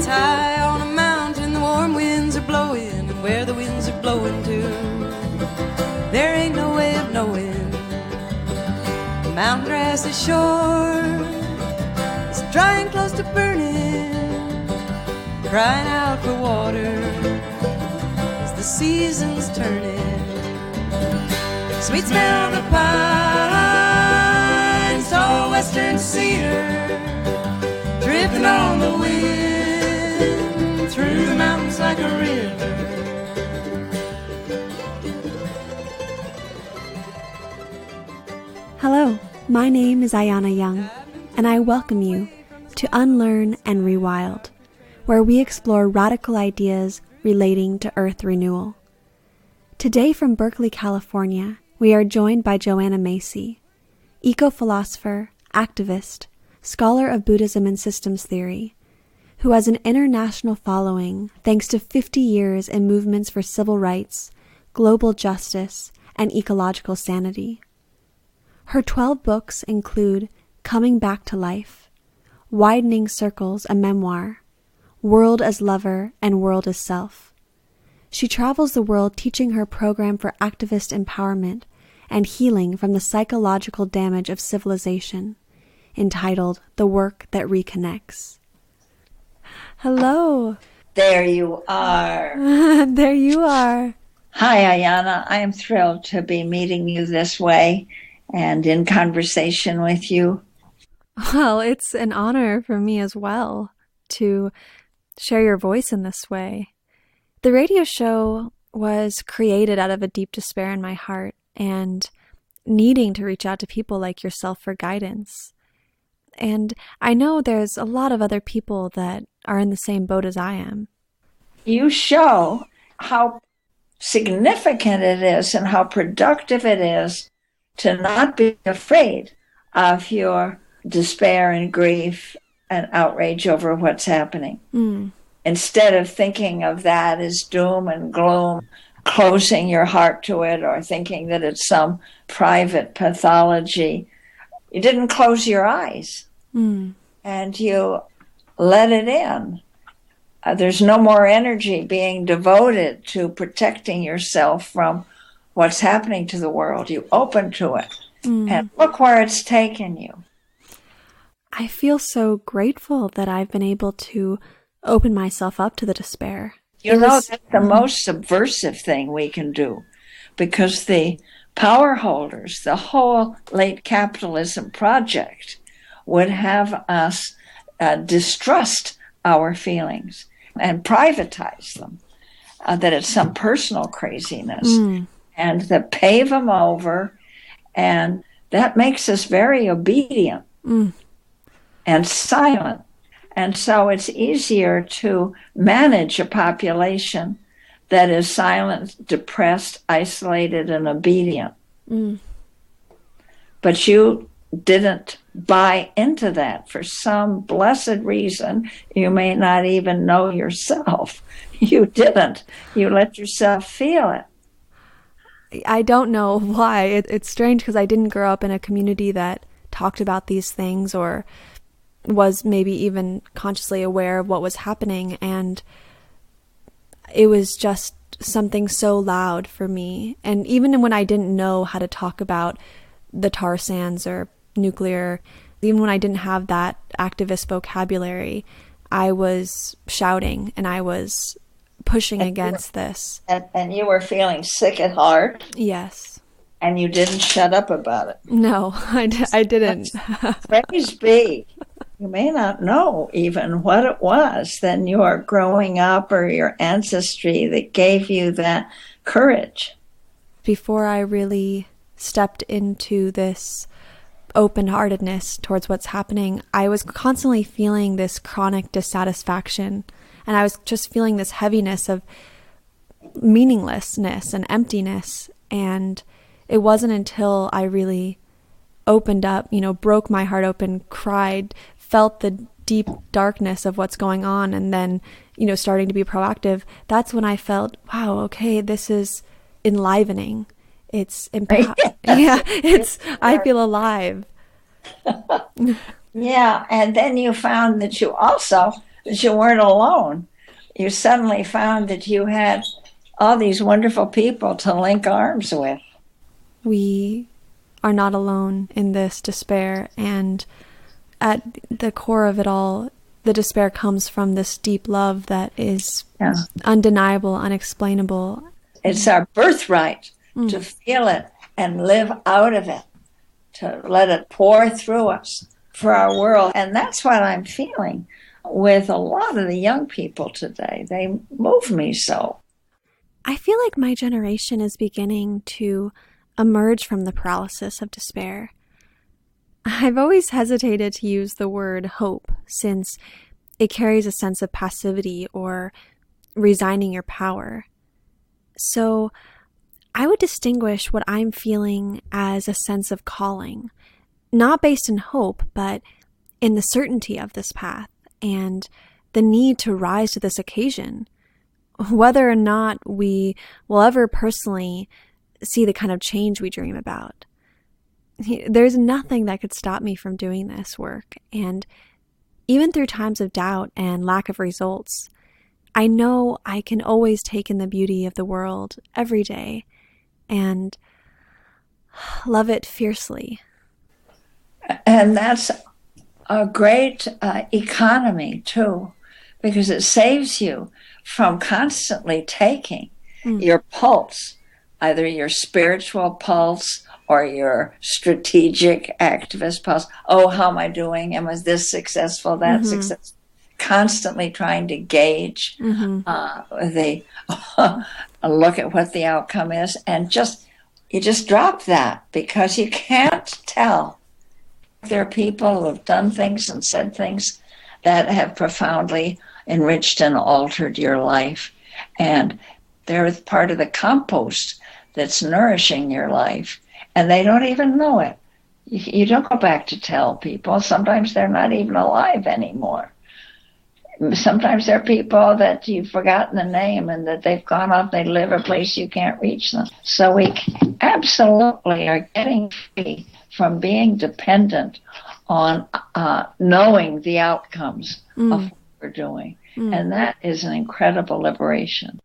It's high on a mountain, the warm winds are blowing, and where the winds are blowing to, there ain't no way of knowing. The mountain grass is short, it's dry and close to burning, crying out for water as the season's turning. Sweet smell of the pines, tall western cedar, drifting on the wind through the mountains like a river. Hello, my name is Ayana Young, and I welcome you to Unlearn and Rewild, where we explore radical ideas relating to Earth renewal. Today from Berkeley, California, we are joined by Joanna Macy, eco-philosopher, activist, scholar of Buddhism and systems theory, who has an international following thanks to 50 years in movements for civil rights, global justice, and ecological sanity. Her 12 books include Coming Back to Life, Widening Circles, a memoir, World as Lover, and World as Self. She travels the world teaching her program for activist empowerment and healing from the psychological damage of civilization, entitled The Work That Reconnects. Hello. There you are. There you are. Hi, Ayana. I am thrilled to be meeting you this way and in conversation with you. Well, it's an honor for me as well to share your voice in this way. The radio show was created out of a deep despair in my heart and needing to reach out to people like yourself for guidance. And I know there's a lot of other people that are in the same boat as I am. You show how significant it is and how productive it is to not be afraid of your despair and grief and outrage over what's happening. Instead of thinking of that as doom and gloom, closing your heart to it or thinking that it's some private pathology, you didn't close your eyes and you let it in. There's no more energy being devoted to protecting yourself from what's happening to the world. You open to it and look where it's taken you. I feel so grateful that I've been able to open myself up to the despair. You know, that's the most subversive thing we can do, because the power holders, the whole late capitalism project, would have us distrust our feelings and privatize them, that it's some personal craziness, and that pave them over, and that makes us very obedient and silent. And so it's easier to manage a population that is silent, depressed, isolated, and obedient. But you didn't buy into that for some blessed reason. You may not even know yourself. You didn't. You let yourself feel it. I don't know why. It's strange because I didn't grow up in a community that talked about these things or was maybe even consciously aware of what was happening, and it was just something so loud for me. And even when I didn't know how to talk about the tar sands or nuclear, even when I didn't have that activist vocabulary, I was shouting and I was pushing against this. And you were feeling sick at heart. Yes. And you didn't shut up about it. No, I didn't. Praise be. You may not know even what it was then your growing up or your ancestry that gave you that courage. Before I really stepped into this open-heartedness towards what's happening, I was constantly feeling this chronic dissatisfaction, and I was just feeling this heaviness of meaninglessness and emptiness. And it wasn't until I really opened up, broke my heart open, cried, felt the deep darkness of what's going on, and then, starting to be proactive, that's when I felt, wow, okay, this is enlivening. It's I feel alive. Yeah, and then you found that you also that you weren't alone. You suddenly found that you had all these wonderful people to link arms with. We are not alone in this despair, and at the core of it all, the despair comes from this deep love that is undeniable, unexplainable. It's our birthright to feel it and live out of it, to let it pour through us for our world. And that's what I'm feeling with a lot of the young people today. They move me so. I feel like my generation is beginning to emerge from the paralysis of despair. I've always hesitated to use the word hope, since it carries a sense of passivity or resigning your power. So I would distinguish what I'm feeling as a sense of calling, not based in hope, but in the certainty of this path and the need to rise to this occasion, whether or not we will ever personally see the kind of change we dream about. There's nothing that could stop me from doing this work, and even through times of doubt and lack of results, I know I can always take in the beauty of the world every day and love it fiercely. And that's a great economy, too, because it saves you from constantly taking your pulse, either your spiritual pulse or your strategic activist pulse. Oh, how am I doing? Am I this successful, that successful? Constantly trying to gauge the look at what the outcome is, and you just drop that, because you can't tell. There are people who have done things and said things that have profoundly enriched and altered your life, and they're part of the compost that's nourishing your life, and they don't even know it. You don't go back to tell people. Sometimes they're not even alive anymore. Sometimes there are people that you've forgotten the name and that they've gone off, they live a place you can't reach them. So we absolutely are getting free from being dependent on knowing the outcomes of what we're doing. And that is an incredible liberation.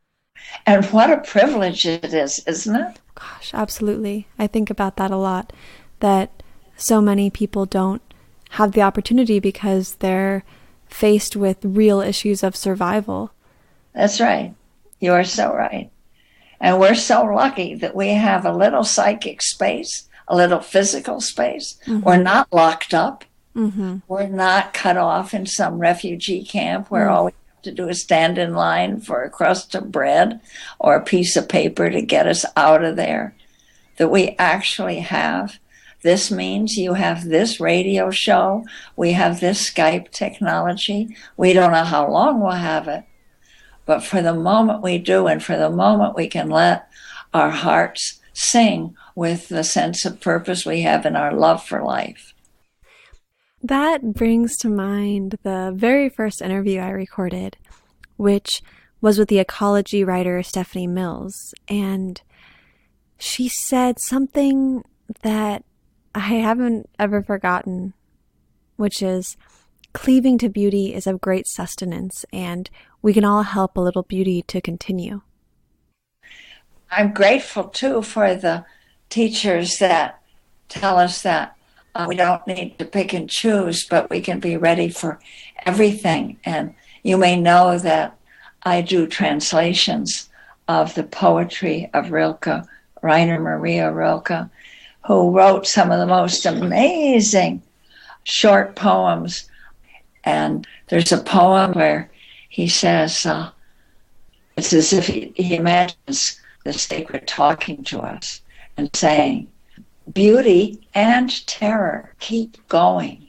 And what a privilege it is, isn't it? Gosh, absolutely. I think about that a lot, that so many people don't have the opportunity because they're faced with real issues of survival. That's right. You are so right. And we're so lucky that we have a little psychic space, a little physical space. We're not locked up. We're not cut off in some refugee camp where all we have to do is stand in line for a crust of bread or a piece of paper to get us out of there. That we actually have. This means you have this radio show. We have this Skype technology. We don't know how long we'll have it. But for the moment we do, and for the moment we can let our hearts sing with the sense of purpose we have in our love for life. That brings to mind the very first interview I recorded, which was with the ecology writer Stephanie Mills. And she said something that I haven't ever forgotten, which is, cleaving to beauty is of great sustenance, and we can all help a little beauty to continue. I'm grateful, too, for the teachers that tell us that we don't need to pick and choose, but we can be ready for everything. And you may know that I do translations of the poetry of Rilke, Rainer Maria Rilke, who wrote some of the most amazing short poems. And there's a poem where he says, it's as if he imagines the sacred talking to us and saying, beauty and terror, keep going.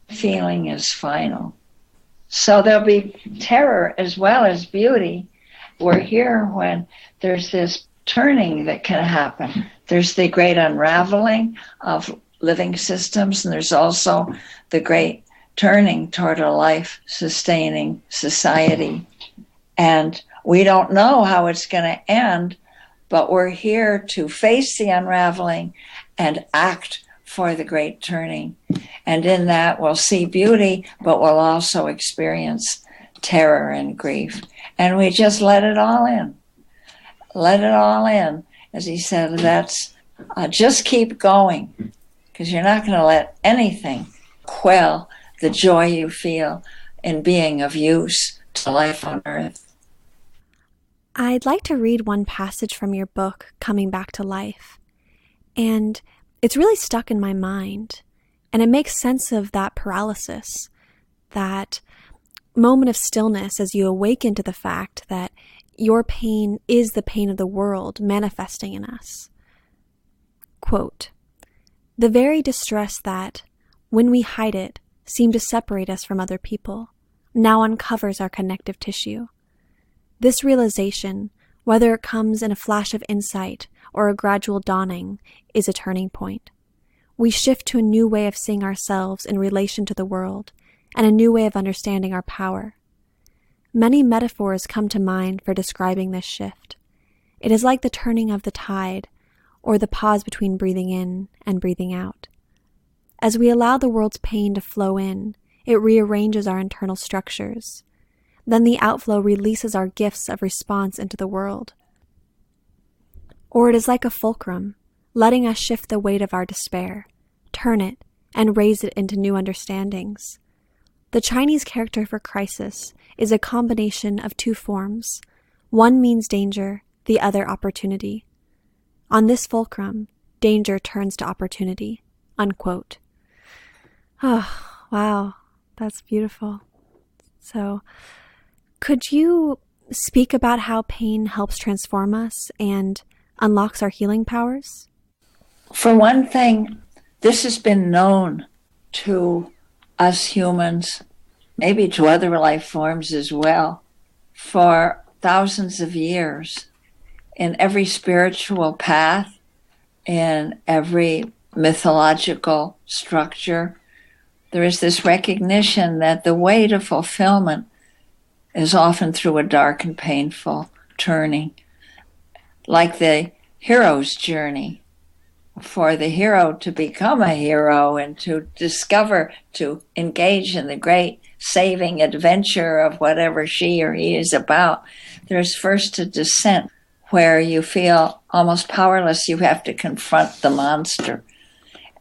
Feeling is final. So there'll be terror as well as beauty. We're here when there's this turning that can happen. There's the great unraveling of living systems, and there's also the great turning toward a life-sustaining society. And we don't know how it's going to end, but we're here to face the unraveling and act for the great turning. And in that, we'll see beauty, but we'll also experience terror and grief. And we just let it all in. Let it all in. As he said, that's just keep going, because you're not going to let anything quell the joy you feel in being of use to life on earth. I'd like to read one passage from your book, Coming Back to Life. And it's really stuck in my mind. And it makes sense of that paralysis, that moment of stillness as you awaken to the fact that your pain is the pain of the world manifesting in us. Quote, "The very distress that, when we hide it, seemed to separate us from other people, now uncovers our connective tissue. This realization, whether it comes in a flash of insight or a gradual dawning, is a turning point. We shift to a new way of seeing ourselves in relation to the world, and a new way of understanding our power. Many metaphors come to mind for describing this shift. It is like the turning of the tide, or the pause between breathing in and breathing out. As we allow the world's pain to flow in, it rearranges our internal structures. Then the outflow releases our gifts of response into the world. Or it is like a fulcrum, letting us shift the weight of our despair, turn it, and raise it into new understandings. The Chinese character for crisis is a combination of two forms. One means danger, the other opportunity. On this fulcrum, danger turns to opportunity." Unquote. Oh, wow, that's beautiful. So, could you speak about how pain helps transform us and unlocks our healing powers? For one thing, this has been known to us humans, maybe to other life forms as well, for thousands of years. In every spiritual path, in every mythological structure, there is this recognition that the way to fulfillment is often through a dark and painful turning, like the hero's journey. For the hero to become a hero and to discover, to engage in the great saving adventure of whatever she or he is about, there's first a descent where you feel almost powerless. You have to confront the monster,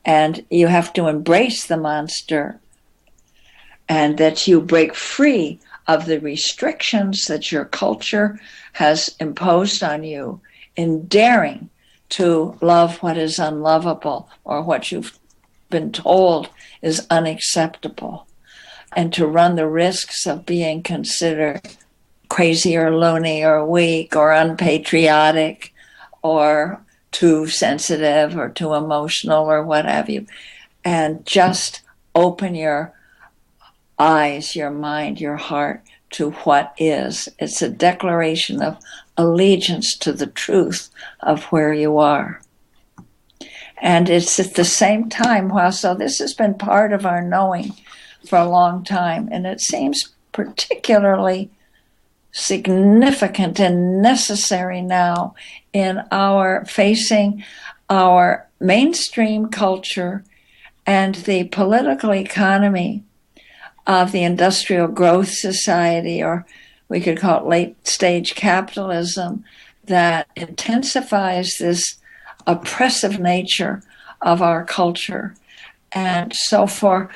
and you have to embrace the monster, and that you break free of the restrictions that your culture has imposed on you in daring to love what is unlovable or what you've been told is unacceptable, and to run the risks of being considered crazy or loony or weak or unpatriotic or too sensitive or too emotional or what have you, and just open your eyes, your mind, your heart to what is. It's a declaration of allegiance to the truth of where you are. And it's at the same time, so this has been part of our knowing for a long time, and it seems particularly significant and necessary now in our facing our mainstream culture and the political economy of the industrial growth society, or we could call it late stage capitalism, that intensifies this oppressive nature of our culture. And so for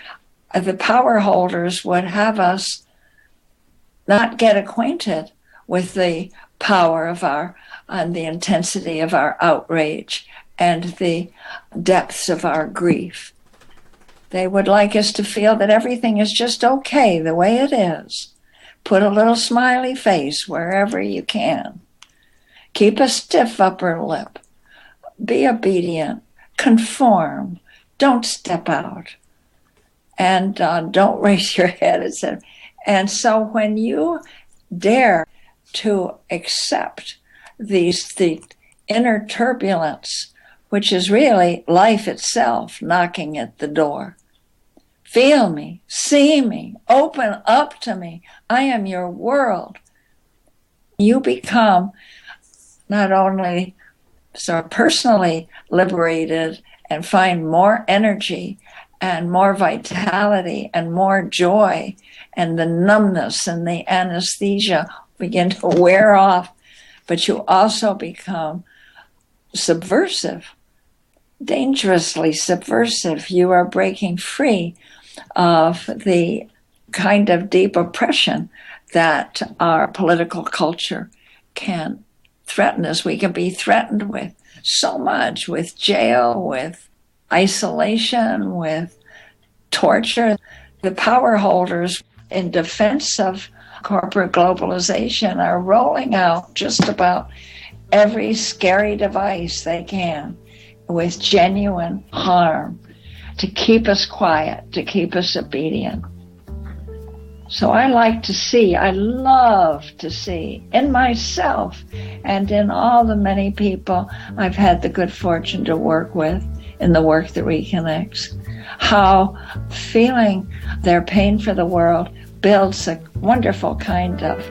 the power holders would have us not get acquainted with the power of and the intensity of our outrage and the depths of our grief. They would like us to feel that everything is just okay the way it is. Put a little smiley face wherever you can. Keep a stiff upper lip. Be obedient. Conform. Don't step out. And don't raise your head, etc. And so when you dare to accept the inner turbulence, which is really life itself knocking at the door, feel me, see me, open up to me, I am your world, you become not only so personally liberated and find more energy and more vitality and more joy, and the numbness and the anesthesia begin to wear off, but you also become subversive, dangerously subversive. You are breaking free of the kind of deep oppression that our political culture can threaten us. We can be threatened with so much, with jail, with isolation, with torture. The power holders, in defense of corporate globalization, are rolling out just about every scary device they can with genuine harm to keep us quiet, to keep us obedient. So I love to see in myself and in all the many people I've had the good fortune to work with in the Work That Reconnects, how feeling their pain for the world builds a wonderful kind of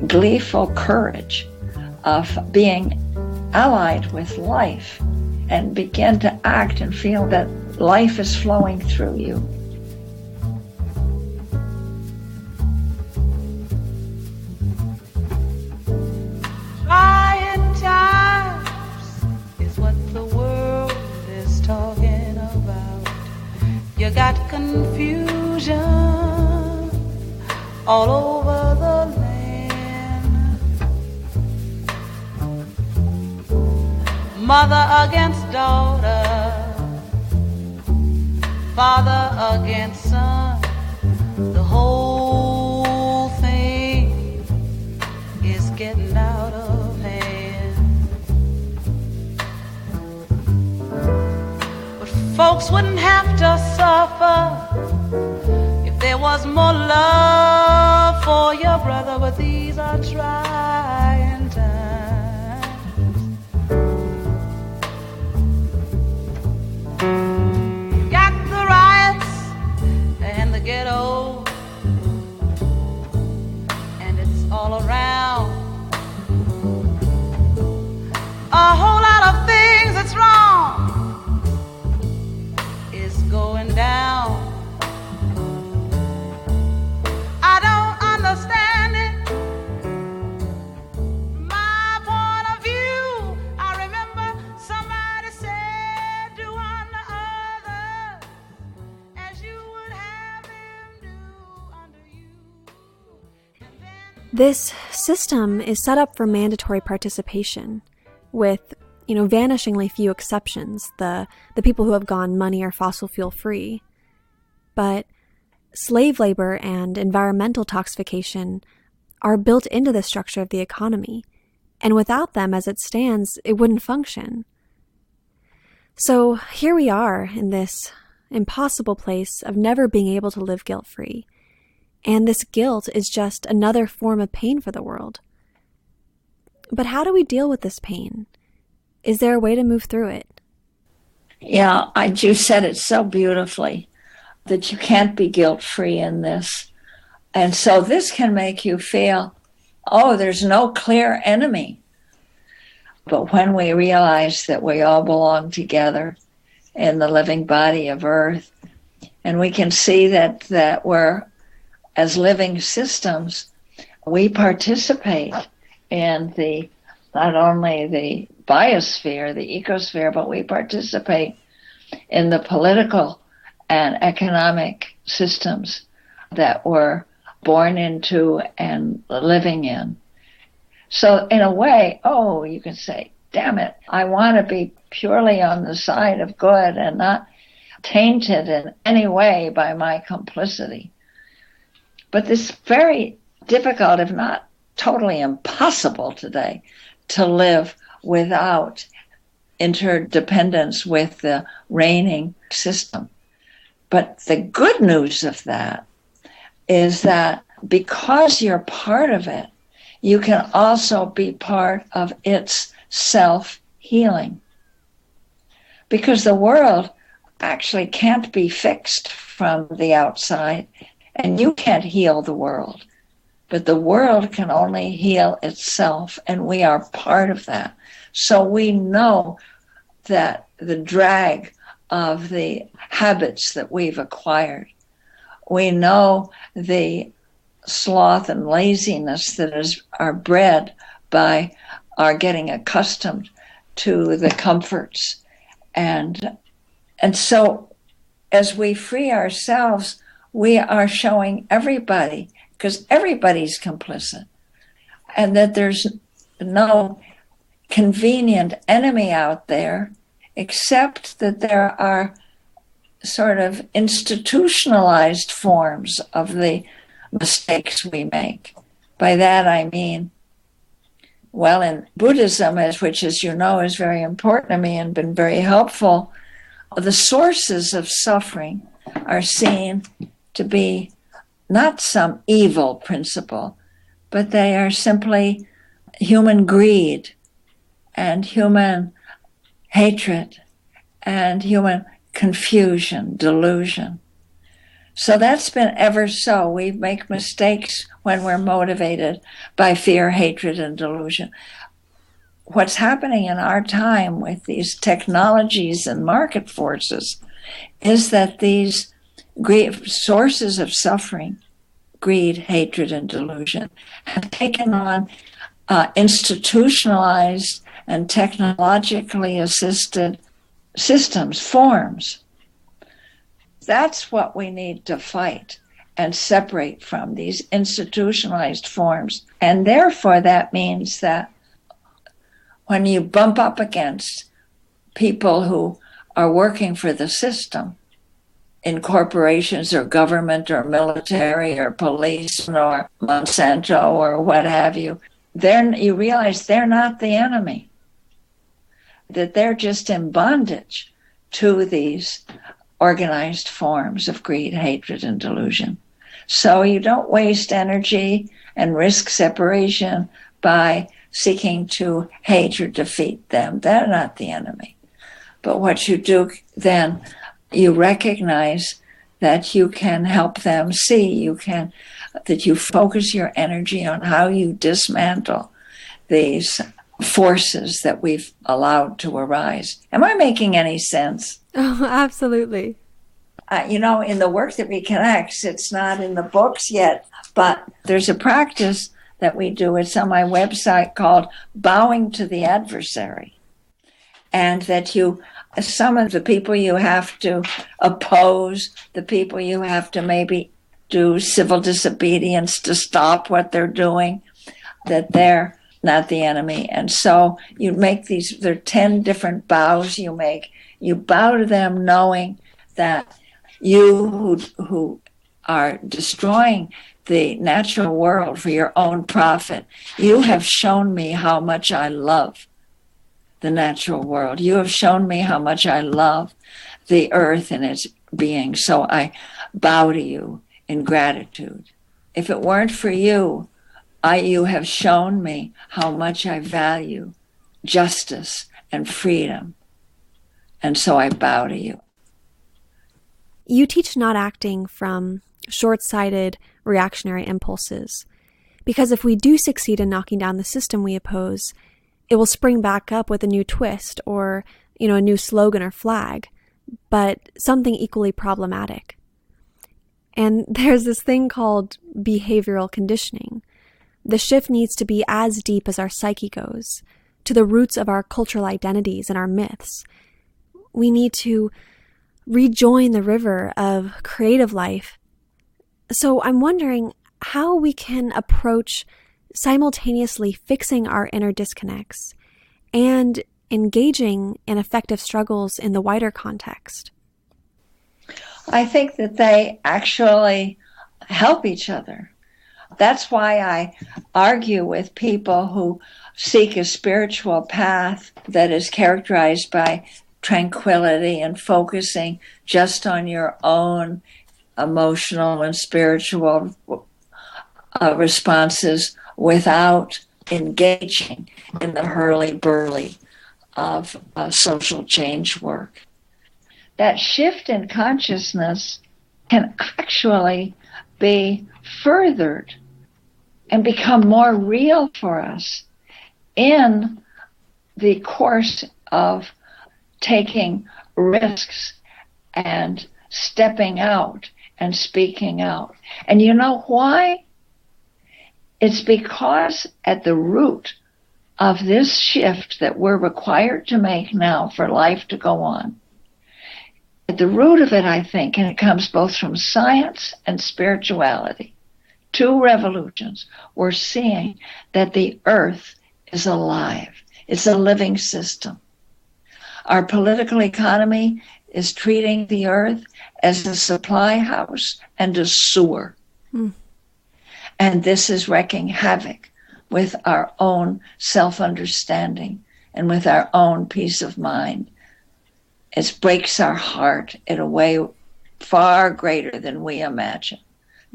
gleeful courage of being allied with life and begin to act and feel that life is flowing through you. Trying times is what the world is talking about. You got confusion all over the land. Mother against daughter, father against son. The whole thing is getting out of hand. But folks wouldn't have to suffer if there was more love for your brother. But these are trying times. Got the riots and the ghetto, and it's all around. A whole lot of things that's wrong is going down. I don't understand it. My point of view, I remember somebody said, do unto others as you would have them do unto you. And then This system is set up for mandatory participation, with, vanishingly few exceptions, the people who have gone money or fossil fuel free. But slave labor and environmental toxification are built into the structure of the economy, and without them as it stands, it wouldn't function. So here we are in this impossible place of never being able to live guilt-free, and this guilt is just another form of pain for the world. But how do we deal with this pain? Is there a way to move through it? Yeah, you said it so beautifully that you can't be guilt-free in this. And so this can make you feel, there's no clear enemy. But when we realize that we all belong together in the living body of Earth, and we can see that we're, as living systems, we participate in not only the biosphere, the ecosphere, but we participate in the political and economic systems that we're born into and living in. So in a way, you can say, damn it, I want to be purely on the side of good and not tainted in any way by my complicity. But it's very difficult, if not totally impossible today, to live without interdependence with the reigning system. But the good news of that is that because you're part of it, you can also be part of its self-healing. Because the world actually can't be fixed from the outside, and you can't heal the world. But the world can only heal itself, and we are part of that. So we know that the drag of the habits that we've acquired. We know the sloth and laziness that are bred by our getting accustomed to the comforts. And so as we free ourselves, we are showing everybody, because everybody's complicit, and that there's no convenient enemy out there, except that there are sort of institutionalized forms of the mistakes we make. By that I mean, well, in Buddhism, which as you know is very important to me and been very helpful, the sources of suffering are seen to be not some evil principle, but they are simply human greed and human hatred and human confusion, delusion. So that's been ever so. We make mistakes when we're motivated by fear, hatred, and delusion. What's happening in our time with these technologies and market forces is that these sources of suffering, greed, hatred, and delusion, have taken on institutionalized and technologically assisted systems, forms. That's what we need to fight and separate from, these institutionalized forms. And therefore, that means that when you bump up against people who are working for the system in corporations or government or military or police or Monsanto or what have you, you realize they're not the enemy, that they're just in bondage to these organized forms of greed, hatred, and delusion. So you don't waste energy and risk separation by seeking to hate or defeat them. They're not the enemy. But what you do then, you recognize that you can help them see, that you focus your energy on how you dismantle these forces that we've allowed to arise. Am I making any sense? Oh, absolutely. In the Work That Reconnects, it's not in the books yet, but there's a practice that we do. It's on my website called Bowing to the Adversary. And that some of the people you have to oppose, the people you have to maybe do civil disobedience to stop what they're doing, that they're not the enemy. And so you make there are 10 different bows you make. You bow to them knowing that you who are destroying the natural world for your own profit, you have shown me how much I love the natural world. You have shown me how much I love the earth and its being. So I bow to you in gratitude. If it weren't for you, you have shown me how much I value justice and freedom. And so I bow to you. You teach not acting from short-sighted reactionary impulses, because if we do succeed in knocking down the system we oppose, it will spring back up with a new twist or, a new slogan or flag, but something equally problematic. And there's this thing called behavioral conditioning. The shift needs to be as deep as our psyche goes, to the roots of our cultural identities and our myths. We need to rejoin the river of creative life. So I'm wondering how we can approach simultaneously fixing our inner disconnects and engaging in effective struggles in the wider context. I think that they actually help each other. That's why I argue with people who seek a spiritual path that is characterized by tranquility and focusing just on your own emotional and spiritual responses without engaging in the hurly-burly of social change work. That shift in consciousness can actually be furthered and become more real for us in the course of taking risks and stepping out and speaking out. And you know why? It's because at the root of this shift that we're required to make now for life to go on, at the root of it, I think, and it comes both from science and spirituality, two revolutions, we're seeing that the earth is alive. It's a living system. Our political economy is treating the earth as a supply house and a sewer. And this is wreaking havoc with our own self-understanding and with our own peace of mind. It breaks our heart in a way far greater than we imagine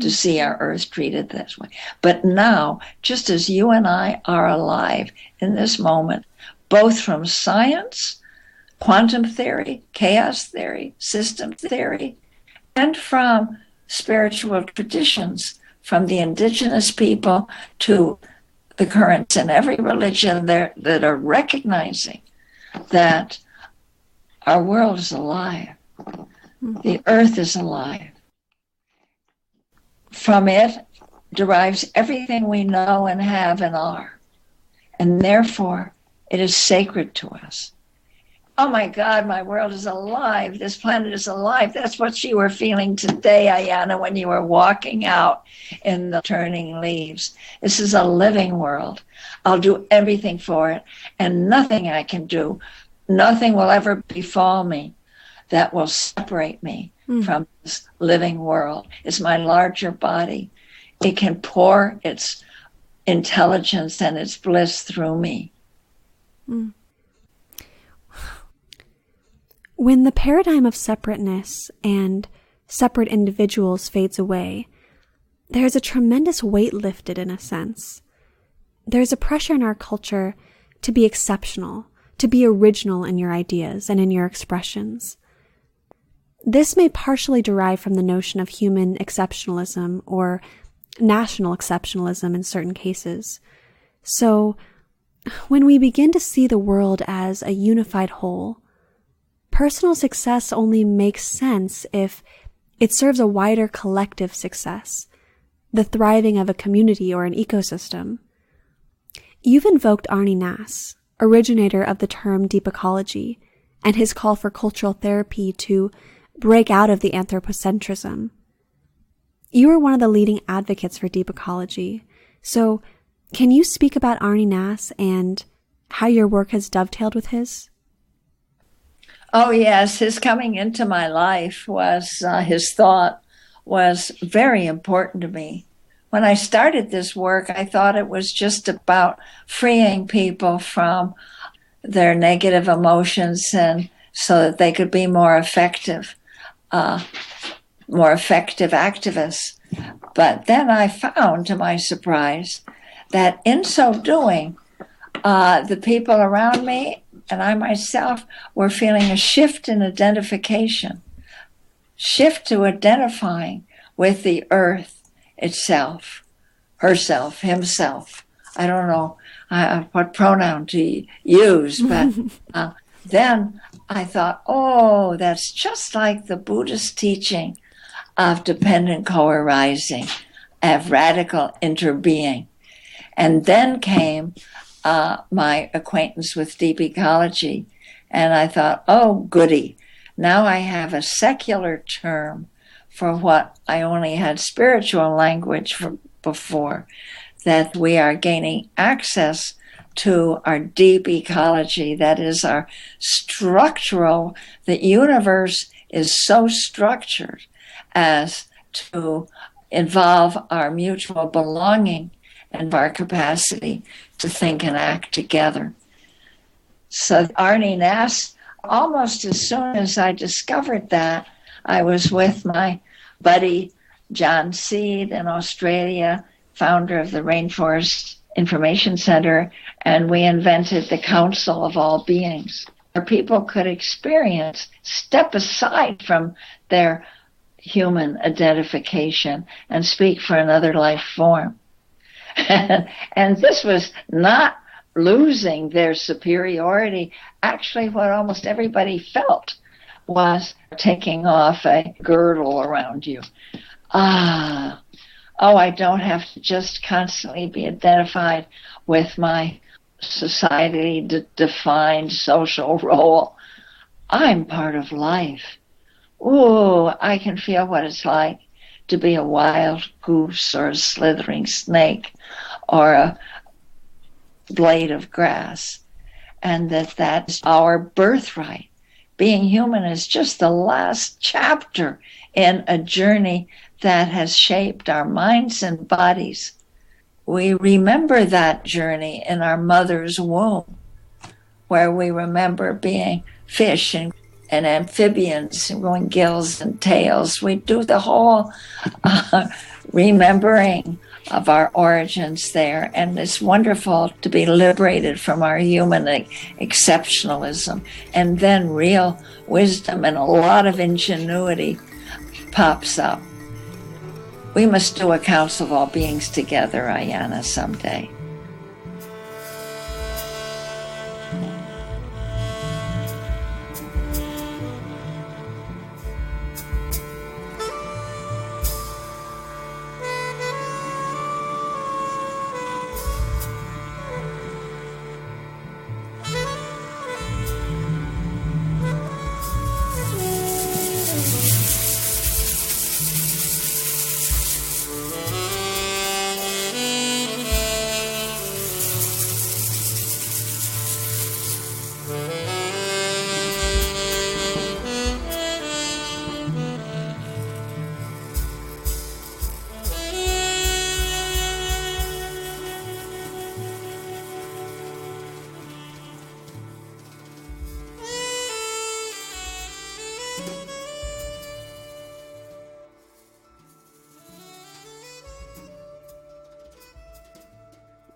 to see our earth treated this way. But now, just as you and I are alive in this moment, both from science, quantum theory, chaos theory, system theory, and from spiritual traditions, from the indigenous people to the currents in every religion that are recognizing that our world is alive. The earth is alive. From it derives everything we know and have and are. And therefore, it is sacred to us. Oh my God, my world is alive. This planet is alive. That's what you were feeling today, Ayana, when you were walking out in the turning leaves. This is a living world. I'll do everything for it, and nothing I can do, nothing will ever befall me that will separate me from this living world. It's my larger body. It can pour its intelligence and its bliss through me. When the paradigm of separateness and separate individuals fades away, there's a tremendous weight lifted in a sense. There's a pressure in our culture to be exceptional, to be original in your ideas and in your expressions. This may partially derive from the notion of human exceptionalism or national exceptionalism in certain cases. So, when we begin to see the world as a unified whole, personal success only makes sense if it serves a wider collective success, the thriving of a community or an ecosystem. You've invoked Arnie Nass, originator of the term deep ecology, and his call for cultural therapy to break out of the anthropocentrism. You are one of the leading advocates for deep ecology, so can you speak about Arnie Nass and how your work has dovetailed with his? Oh, yes. His coming into my life was, his thought was very important to me. When I started this work, I thought it was just about freeing people from their negative emotions and so that they could be more effective activists. But then I found, to my surprise, that in so doing, the people around me and I myself were feeling a shift in identification, shift to identifying with the earth itself, herself, himself. I don't know what pronoun to use, but then I thought, oh, that's just like the Buddhist teaching of dependent co-arising, of radical interbeing. And then came my acquaintance with deep ecology. And I thought, oh, goody. Now I have a secular term for what I only had spiritual language for before, that we are gaining access to our deep ecology, that is our structural, the universe is so structured as to involve our mutual belonging and our capacity to think and act together. So Arnie Nass, almost as soon as I discovered that, I was with my buddy John Seed in Australia, founder of the Rainforest Information Center, and we invented the Council of All Beings, where people could experience, step aside from their human identification and speak for another life form. And this was not losing their superiority, actually what almost everybody felt was taking off a girdle around you. I don't have to just constantly be identified with my society-defined social role. I'm part of life. Ooh, I can feel what it's like to be a wild goose or a slithering snake or a blade of grass, and that's our birthright. Being human is just the last chapter in a journey that has shaped our minds and bodies. We remember that journey in our mother's womb, where we remember being fish and amphibians and growing gills and tails. We do the whole remembering of our origins there, and it's wonderful to be liberated from our human exceptionalism, and then real wisdom and a lot of ingenuity pops up. We must do a Council of All Beings together, Ayana, someday.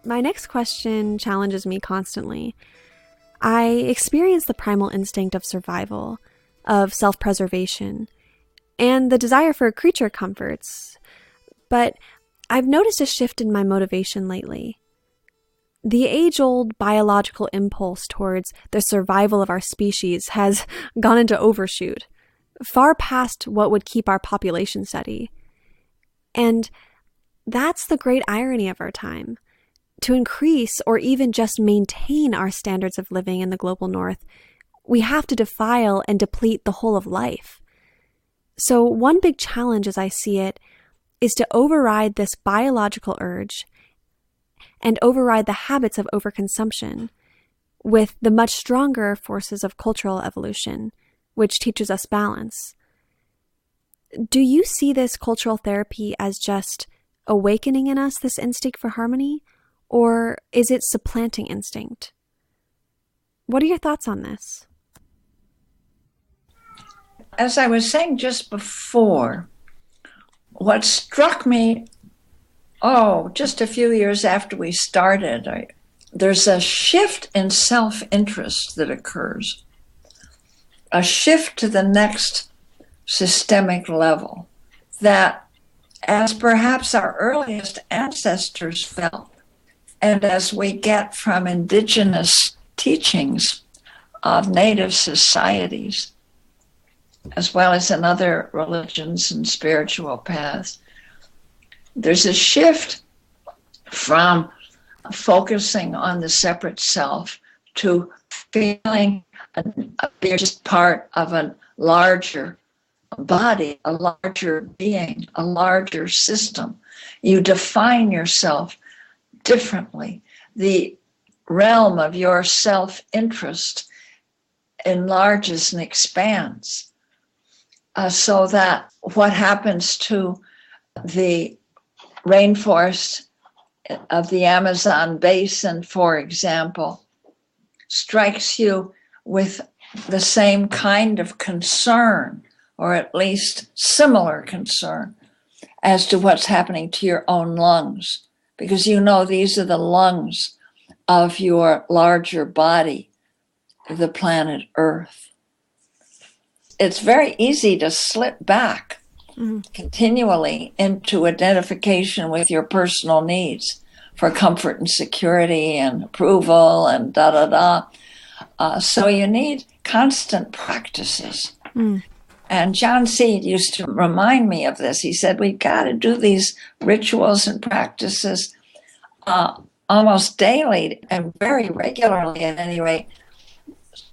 My next question challenges me constantly. I experience the primal instinct of survival, of self-preservation, and the desire for creature comforts, but I've noticed a shift in my motivation lately. The age-old biological impulse towards the survival of our species has gone into overshoot, far past what would keep our population steady. And that's the great irony of our time. To increase or even just maintain our standards of living in the global north, we have to defile and deplete the whole of life. So one big challenge, as I see it, is to override this biological urge and override the habits of overconsumption with the much stronger forces of cultural evolution, which teaches us balance. Do you see this cultural therapy as just awakening in us this instinct for harmony? Or is it supplanting instinct? What are your thoughts on this? As I was saying just before, what struck me, just a few years after we started, there's a shift in self-interest that occurs, a shift to the next systemic level that, as perhaps our earliest ancestors felt, and as we get from indigenous teachings of native societies, as well as in other religions and spiritual paths, there's a shift from focusing on the separate self to feeling they're just part of a larger body, a larger being, a larger system. You define yourself differently. The realm of your self-interest enlarges and expands, so that what happens to the rainforest of the Amazon basin, for example, strikes you with the same kind of concern, or at least similar concern, as to what's happening to your own lungs. Because you know these are the lungs of your larger body, the planet Earth. It's very easy to slip back continually into identification with your personal needs for comfort and security and approval and So you need constant practices And John Seed used to remind me of this. He said, we've got to do these rituals and practices almost daily and very regularly at any rate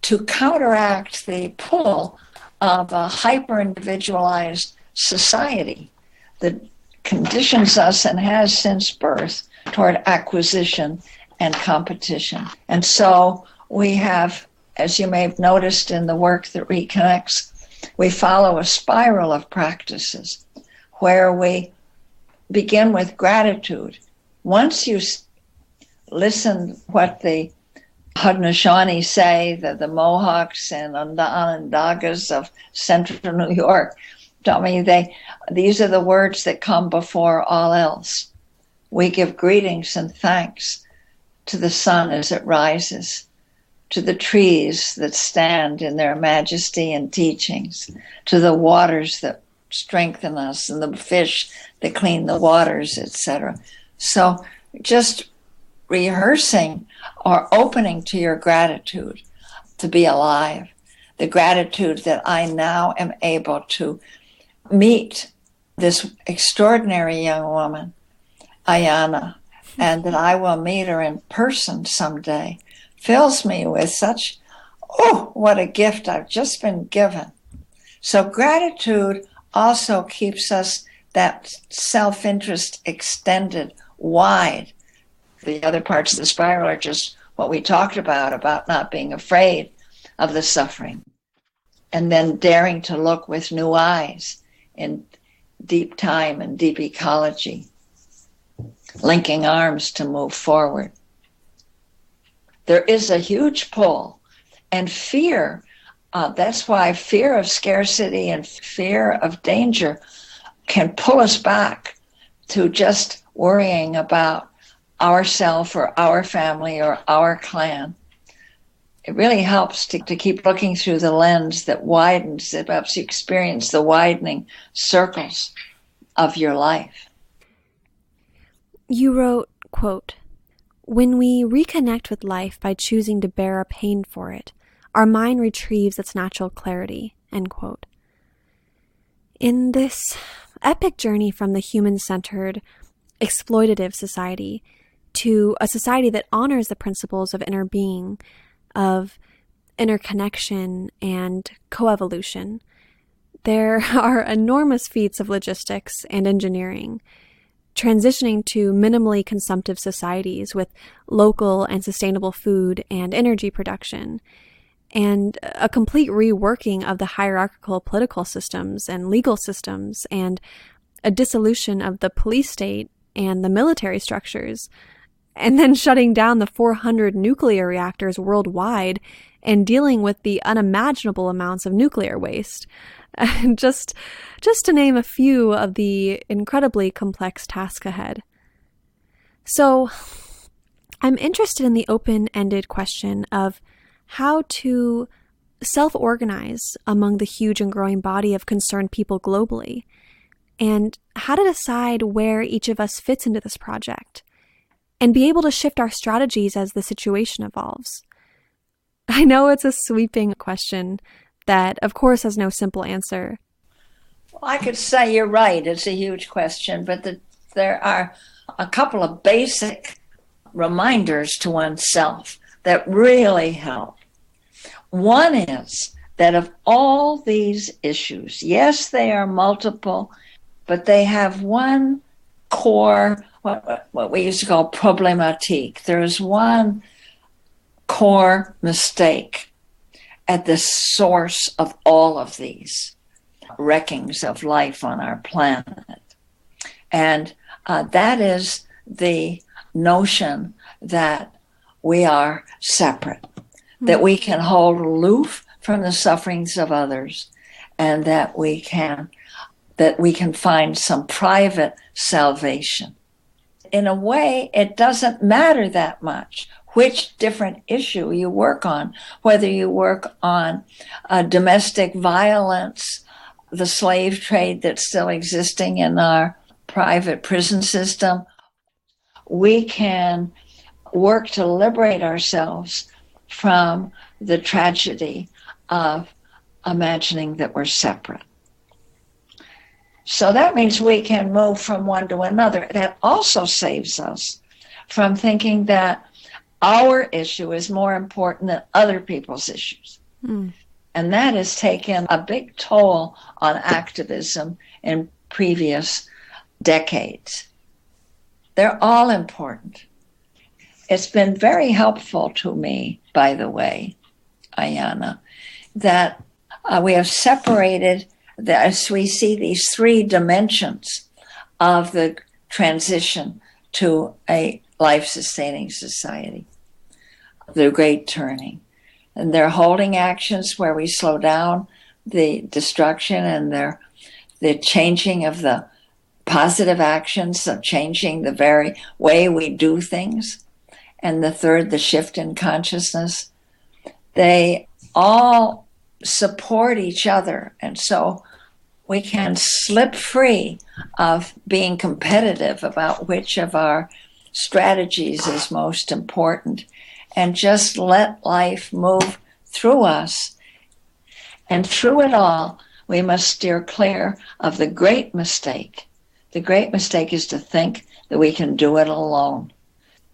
to counteract the pull of a hyper-individualized society that conditions us and has since birth toward acquisition and competition. And so we have, as you may have noticed in the Work That Reconnects, we follow a spiral of practices where we begin with gratitude. Once you listen what the Haudenosaunee say, the Mohawks and Onondagas of central New York, tell me these are the words that come before all else. We give greetings and thanks to the sun as it rises, to the trees that stand in their majesty and teachings, to the waters that strengthen us and the fish that clean the waters, etc. So just rehearsing or opening to your gratitude to be alive, the gratitude that I now am able to meet this extraordinary young woman, Ayana, and that I will meet her in person someday, fills me with such, oh, what a gift I've just been given. So gratitude also keeps us, that self-interest extended wide. The other parts of the spiral are just what we talked about not being afraid of the suffering. And then daring to look with new eyes in deep time and deep ecology, linking arms to move forward. There is a huge pull, and fear, that's why fear of scarcity and fear of danger can pull us back to just worrying about ourself or our family or our clan. It really helps to keep looking through the lens that widens. It helps you experience the widening circles of your life. You wrote, quote, "When we reconnect with life by choosing to bear our pain for it, our mind retrieves its natural clarity," end quote. In this epic journey from the human-centered, exploitative society to a society that honors the principles of inner being, of interconnection and coevolution, there are enormous feats of logistics and engineering, transitioning to minimally consumptive societies with local and sustainable food and energy production, and a complete reworking of the hierarchical political systems and legal systems, and a dissolution of the police state and the military structures, and then shutting down the 400 nuclear reactors worldwide and dealing with the unimaginable amounts of nuclear waste. just to name a few of the incredibly complex tasks ahead. So I'm interested in the open-ended question of how to self-organize among the huge and growing body of concerned people globally, and how to decide where each of us fits into this project, and be able to shift our strategies as the situation evolves. I know it's a sweeping question that, of course, has no simple answer. Well, I could say you're right. It's a huge question, but there are a couple of basic reminders to oneself that really help. One is that of all these issues, yes, they are multiple, but they have one core, what we used to call problématique. There is one core mistake at the source of all of these wreckings of life on our planet. And that is the notion that we are separate, that we can hold aloof from the sufferings of others, and that we can find some private salvation. In a way, it doesn't matter that much which different issue you work on, whether you work on domestic violence, the slave trade that's still existing in our private prison system. We can work to liberate ourselves from the tragedy of imagining that we're separate. So that means we can move from one to another. That also saves us from thinking that our issue is more important than other people's issues. Mm. And that has taken a big toll on activism in previous decades. They're all important. It's been very helpful to me, by the way, Ayana, that we have separated, as we see these three dimensions of the transition to a life-sustaining society, the great turning. And they're holding actions where we slow down the destruction, and they're the changing of the positive actions of changing the very way we do things. And the third, the shift in consciousness. They all support each other. And so we can slip free of being competitive about which of our strategies is most important, and just let life move through us. And through it all, we must steer clear of the great mistake. The great mistake is to think that we can do it alone.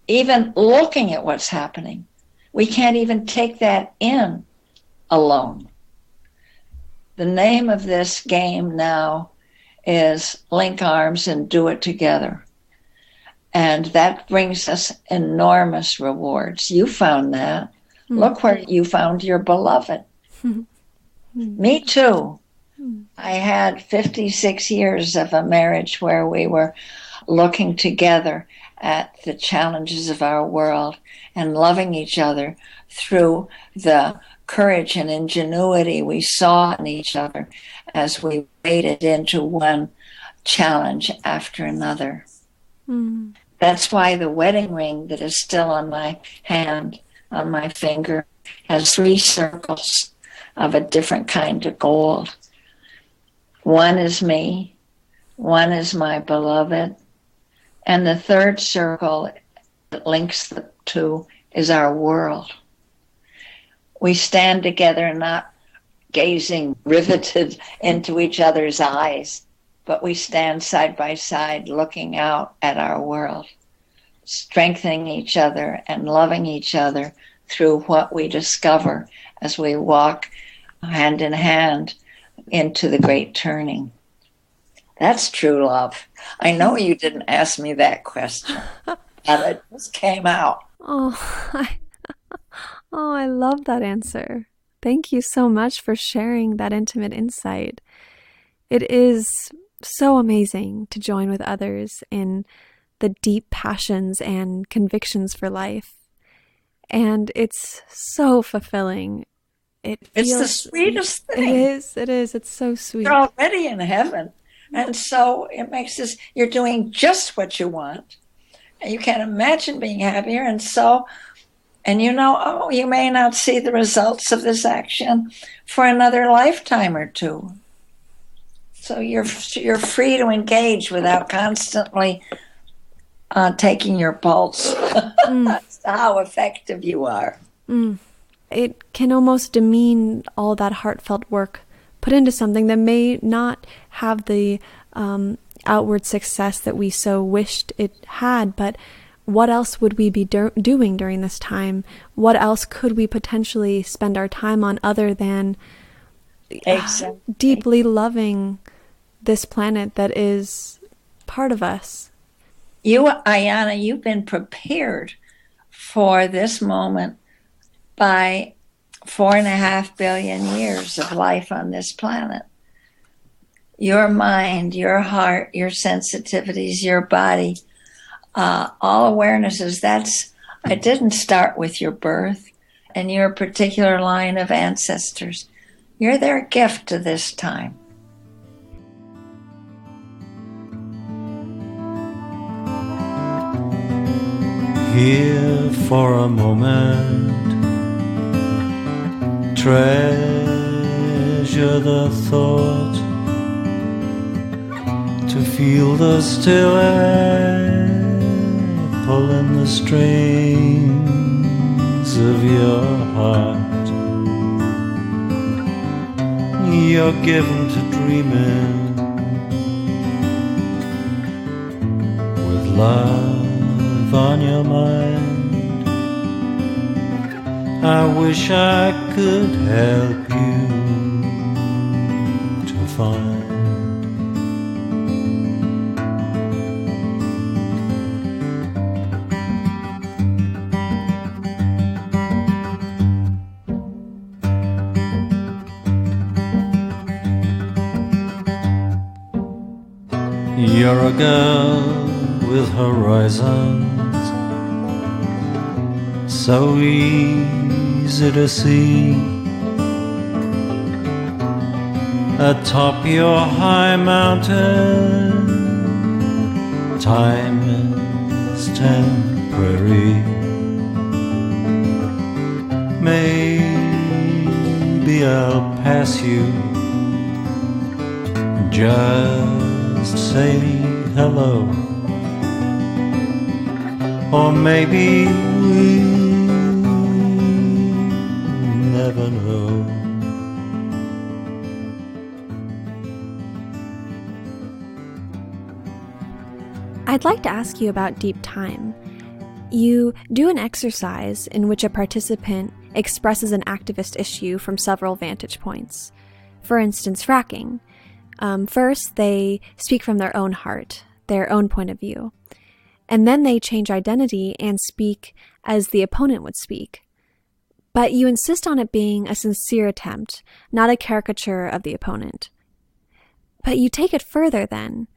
Even looking at what's happening, we can't even take that in alone. The name of this game now is link arms and do it together. And that brings us enormous rewards. You found that. Mm-hmm. Look where you found your beloved. Mm-hmm. Me too. Mm-hmm. I had 56 years of a marriage where we were looking together at the challenges of our world and loving each other through the courage and ingenuity we saw in each other as we waded into one challenge after another. Mm. That's why the wedding ring that is still on my hand, on my finger, has 3 circles of a different kind of gold. One is me, one is my beloved, and the third circle that links the two is our world. We stand together not gazing riveted into each other's eyes, but we stand side by side looking out at our world, strengthening each other and loving each other through what we discover as we walk hand in hand into the great turning. That's true love. I know you didn't ask me that question, but it just came out. I love that answer. Thank you so much for sharing that intimate insight. It is so amazing to join with others in the deep passions and convictions for life. And it's so fulfilling. It's the sweetest thing. It is. It's so sweet. You're already in heaven. And so it makes this, you're doing just what you want. And you can't imagine being happier. And you may not see the results of this action for another lifetime or two. So you're free to engage without constantly taking your pulse. That's how effective you are. Mm. It can almost demean all that heartfelt work put into something that may not have the outward success that we so wished it had, but what else would we be doing during this time? What else could we potentially spend our time on other than deeply loving this planet that is part of us? You, Ayana, you've been prepared for this moment by 4.5 billion years of life on this planet. Your mind, your heart, your sensitivities, your body, all awarenesses, I didn't start with your birth and your particular line of ancestors. You're their gift to this time. Here for a moment, treasure the thought to feel the still air pulling the strings of your heart. you're given to dreaming with love on your mind. I wish I could help you to find. You're a girl with horizons, so easy to see. Atop your high mountain, time is temporary. Maybe I'll pass you, just say hello, or maybe we'll never know. I'd like to ask you about deep time. You do an exercise in which a participant expresses an activist issue from several vantage points. For instance, fracking. First, they speak from their own heart, their own point of view. And then they change identity and speak as the opponent would speak. But you insist on it being a sincere attempt, not a caricature of the opponent. But you take it further then,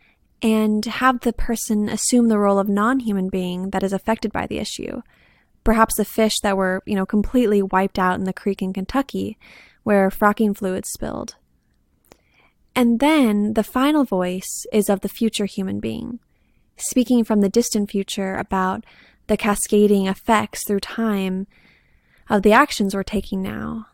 and have the person assume the role of non-human being that is affected by the issue. Perhaps the fish that were, completely wiped out in the creek in Kentucky, where fracking fluid spilled. And then the final voice is of the future human being, speaking from the distant future about the cascading effects through time of the actions we're taking now.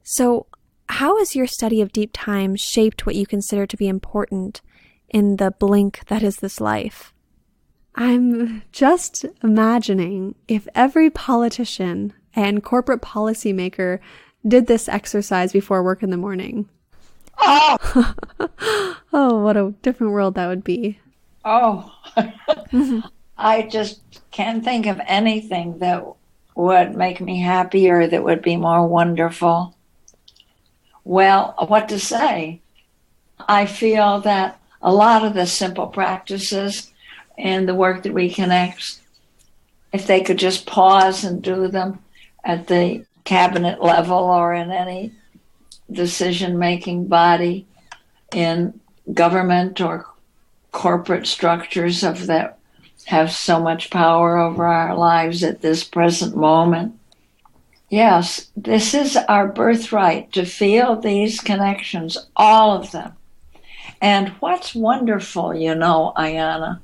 So, how has your study of deep time shaped what you consider to be important in the blink that is this life? I'm just imagining if every politician and corporate policymaker did this exercise before work in the morning. Oh! Oh, what a different world that would be. Oh, I just can't think of anything that would make me happier, that would be more wonderful. Well, what to say? I feel that a lot of the simple practices in the Work That Reconnects, if they could just pause and do them at the cabinet level or in any decision-making body in government or corporate structures that have so much power over our lives at this present moment. Yes, this is our birthright to feel these connections, all of them. And what's wonderful, Ayana,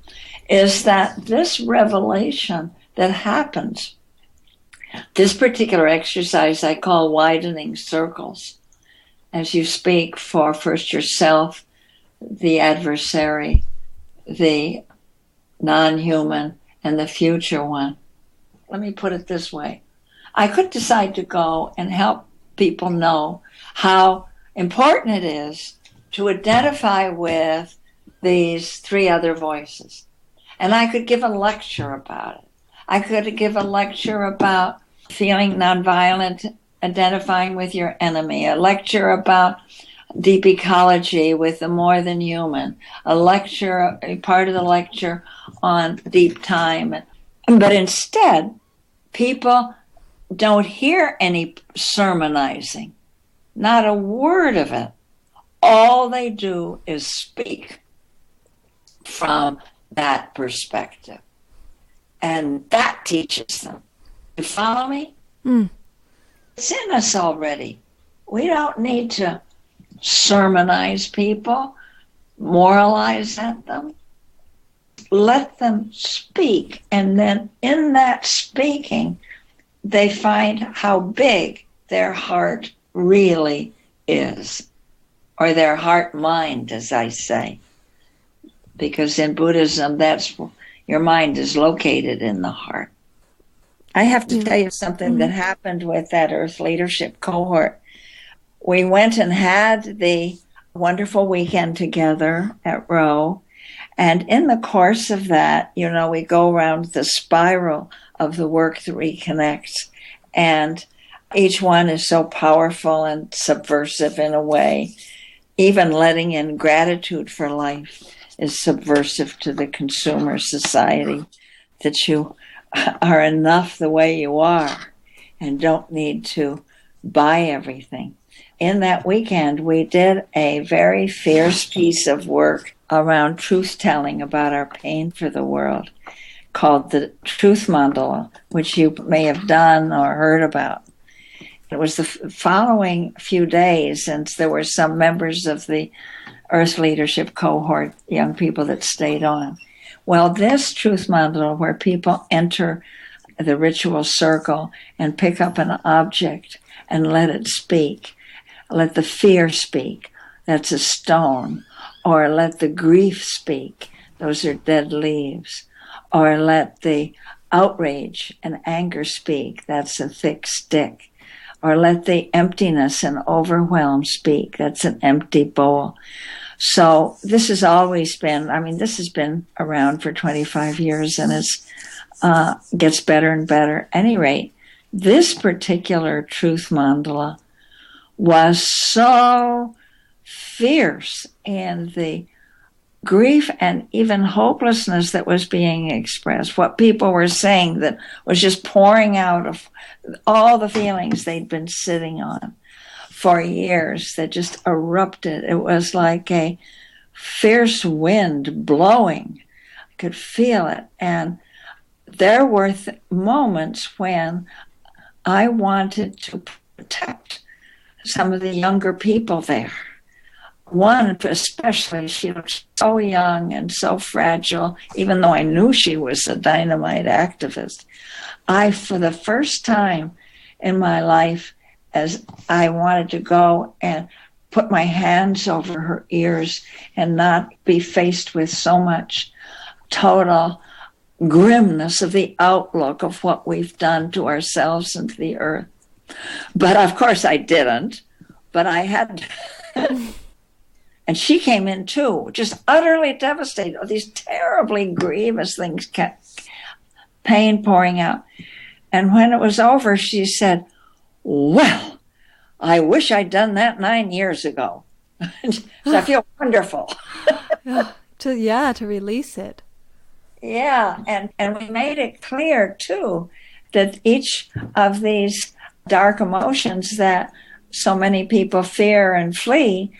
is that this revelation that happens, this particular exercise I call widening circles, as you speak for first yourself, the adversary, the non-human, and the future one. Let me put it this way. I could decide to go and help people know how important it is to identify with these three other voices. And I could give a lecture about it. I could give a lecture about feeling nonviolent, identifying with your enemy, a lecture about deep ecology with the more than human, a part of the lecture on deep time. But instead, people don't hear any sermonizing, not a word of it. All they do is speak from that perspective. And that teaches them. You follow me? It's in us already. We don't need to sermonize people, moralize at them. Let them speak. And then in that speaking, they find how big their heart really is. Or their heart-mind, as I say. Because in Buddhism, your mind is located in the heart. I have to tell you something that happened with that Earth Leadership cohort. we went and had the wonderful weekend together at Roe. And in the course of that, we go around the spiral of the Work That Reconnects. And each one is so powerful and subversive in a way. Even letting in gratitude for life is subversive to the consumer society, that you are enough the way you are and don't need to buy everything. In that weekend, we did a very fierce piece of work around truth-telling about our pain for the world, called the Truth Mandala, which you may have done or heard about. It was the following few days, and there were some members of the Earth Leadership cohort, young people that stayed on. Well, this Truth Mandala, where people enter the ritual circle and pick up an object and let it speak, let the fear speak, that's a stone, or let the grief speak, those are dead leaves, or let the outrage and anger speak, that's a thick stick, or let the emptiness and overwhelm speak, that's an empty bowl. So this has always been, this has been around for 25 years and gets better and better. At any rate, this particular Truth Mandala was so fierce in the grief and even hopelessness that was being expressed, what people were saying that was just pouring out of all the feelings they'd been sitting on for years, that just erupted. It was like a fierce wind blowing. I could feel it. And there were moments when I wanted to protect some of the younger people there. One especially, she looked so young and so fragile, even though I knew she was a dynamite activist. I, for the first time in my life, as I wanted to go and put my hands over her ears and not be faced with so much total grimness of the outlook of what we've done to ourselves and to the earth. But of course I didn't, but I had. And she came in too, just utterly devastated. These terribly grievous things, kept pain pouring out. And when it was over, she said, "Well, I wish I'd done that 9 years ago." So I feel wonderful. To release it. Yeah, and we made it clear, too, that each of these dark emotions that so many people fear and flee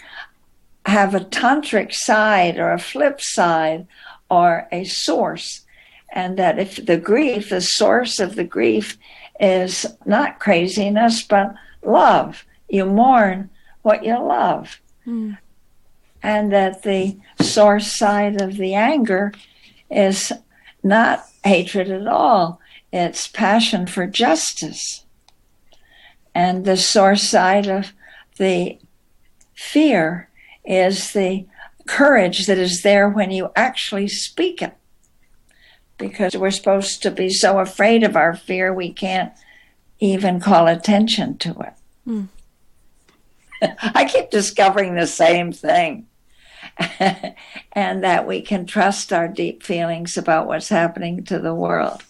have a tantric side or a flip side or a source. And that if the source of the grief is not craziness, but love. You mourn what you love. Mm. And that the source side of the anger is not hatred at all. It's passion for justice. And the source side of the fear is the courage that is there when you actually speak it. Because we're supposed to be so afraid of our fear, we can't even call attention to it. Mm. I keep discovering the same thing. And that we can trust our deep feelings about what's happening to the world.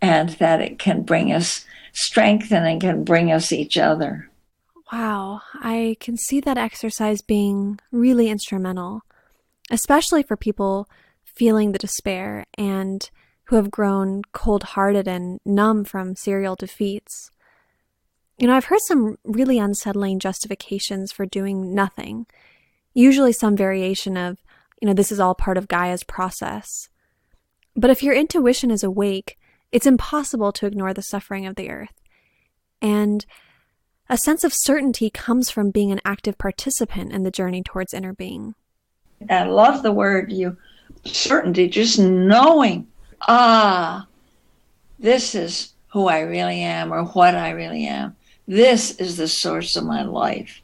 And that it can bring us strength and it can bring us each other. Wow, I can see that exercise being really instrumental, especially for people feeling the despair and who have grown cold-hearted and numb from serial defeats. I've heard some really unsettling justifications for doing nothing, usually some variation of, this is all part of Gaia's process. But if your intuition is awake, it's impossible to ignore the suffering of the earth. And a sense of certainty comes from being an active participant in the journey towards inner being. I love the word certainty, just knowing, this is who I really am or what I really am. This is the source of my life.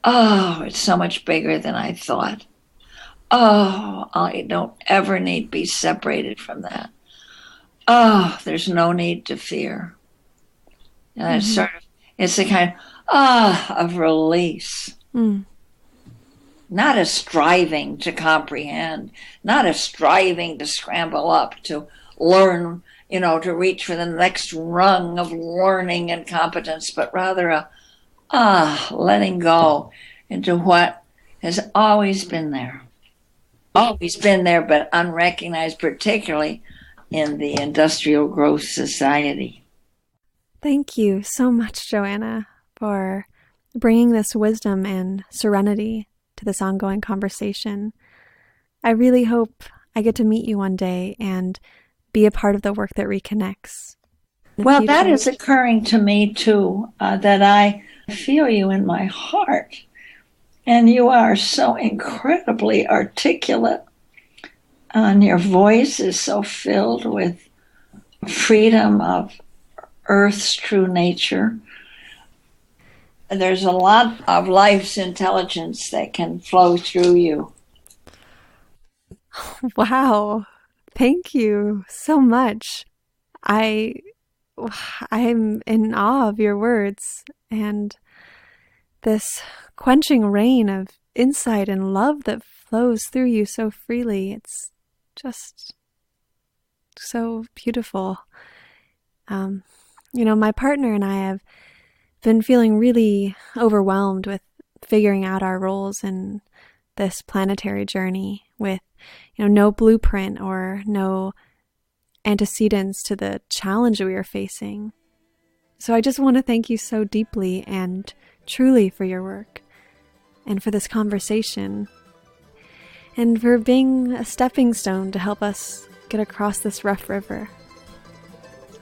Oh, it's so much bigger than I thought. Oh, I don't ever need to be separated from that. Oh, there's no need to fear. And it's a kind of release. Not a striving to comprehend, not a striving to scramble up, to learn, to reach for the next rung of learning and competence, but rather letting go into what has always been there. Always been there, but unrecognized, particularly in the industrial growth society. Thank you so much, Joanna, for bringing this wisdom and serenity to this ongoing conversation. I really hope I get to meet you one day and be a part of the work that reconnects. Well, that is occurring to me too, that I feel you in my heart. And you are so incredibly articulate, and your voice is so filled with freedom of Earth's true nature. There's a lot of life's intelligence that can flow through you. Wow. Thank you so much. I'm in awe of your words and this quenching rain of insight and love that flows through you so freely. It's just so beautiful. My partner and I have been feeling really overwhelmed with figuring out our roles in this planetary journey with, no blueprint or no antecedents to the challenge we are facing. So I just want to thank you so deeply and truly for your work and for this conversation and for being a stepping stone to help us get across this rough river.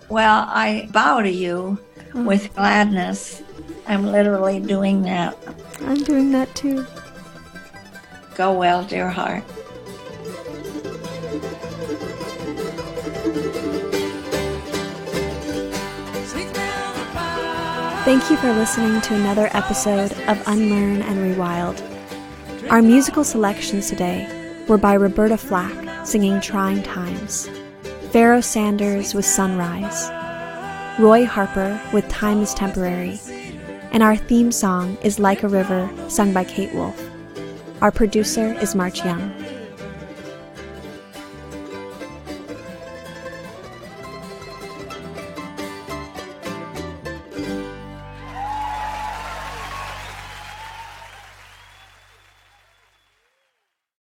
Well, I bow to you with gladness. I'm literally doing that. I'm doing that too. Go well, dear heart. Thank you for listening to another episode of Unlearn and Rewild. Our musical selections today were by Roberta Flack singing Trying Times, Pharoah Sanders with Sunrise, Roy Harper with Time is Temporary, and our theme song is Like a River, sung by Kate Wolf. Our producer is March Young.